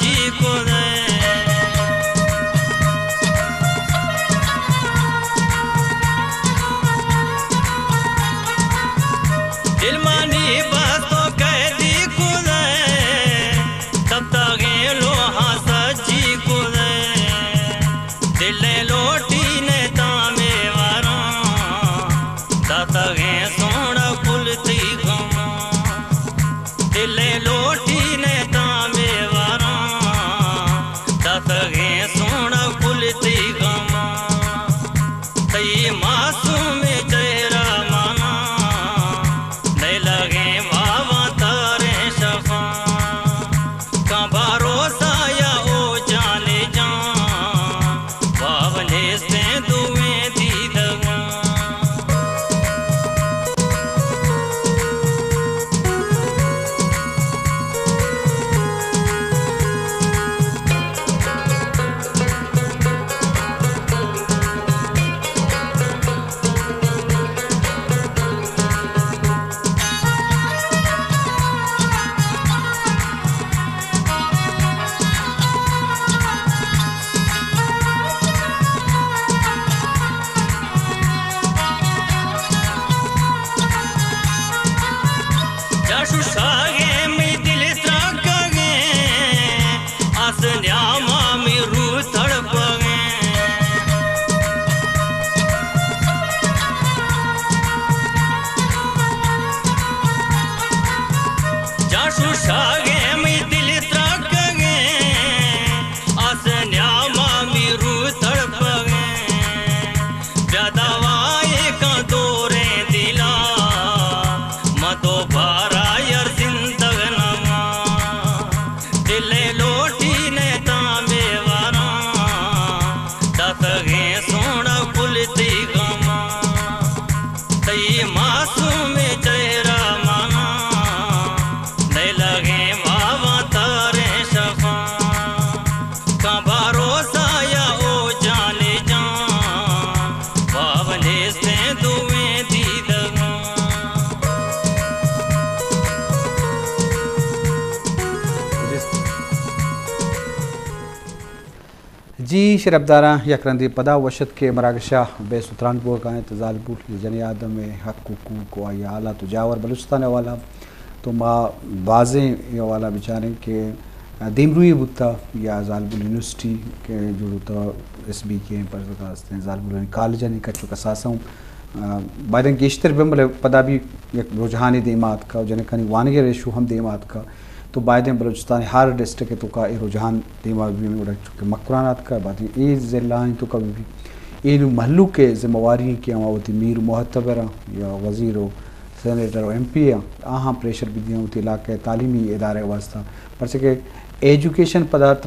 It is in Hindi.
सजी को दिल मानी बस तो कैदी को तब तक लोहा सजी को दिल लोटी ने तामे वारा तब सोना पुलती गमा दिल लोटी ने तामे वारा तब सोना पुलती गमा तई मासूम चेहरा माना नहीं लगे बाबा तारे शफा का भरोसा या ओ जाने जा बावले से दुए दी दगा शागे में दिल गे आस न्यामा में रू तड़प गे जाशु शागे में दिल गे आस न्यामा में रू तड़प गे ज्यादावाए का दौरे दिला मतो बारा सोना पुलती गमा तई मासूम चेहरा माना नहीं लगे बाबा तारे शफा का भरोसा या ओ जाने जा बावले से दुए दी दगा जी शरबदारा यकरंदी पदा वशत के मरागशा बेसुतरानपुर का तजालपुर जन आदम हकूक को या आला तुजावर बलूचिस्तान वाला तो माँ बाज़े वाला बेचारे के दिमरुई बुत्ता या जालबुल यूनिवर्सिटी के जो तो SB के पर जालबुल कॉलेज ने कच्चू का सासों बाद गेश्तर बेमल पदा भी एक रुझानी देमात का जन कनी वानगे रेशू हम देमात का तो बाद बलूचिस्तान हर डिस्ट्रिक्ट तो का रुझान दिमाग भी मकरानात का बात ये ज़िला तो कभी भी इन महल्लू के जिम्मेवारी की अमावती मीर मोहतबर या वज़ीर सेनेटर MP आहाँ प्रेशर भी दिया इलाके तालीमी इदारे वास्ता पर से एजुकेशन पदार्थ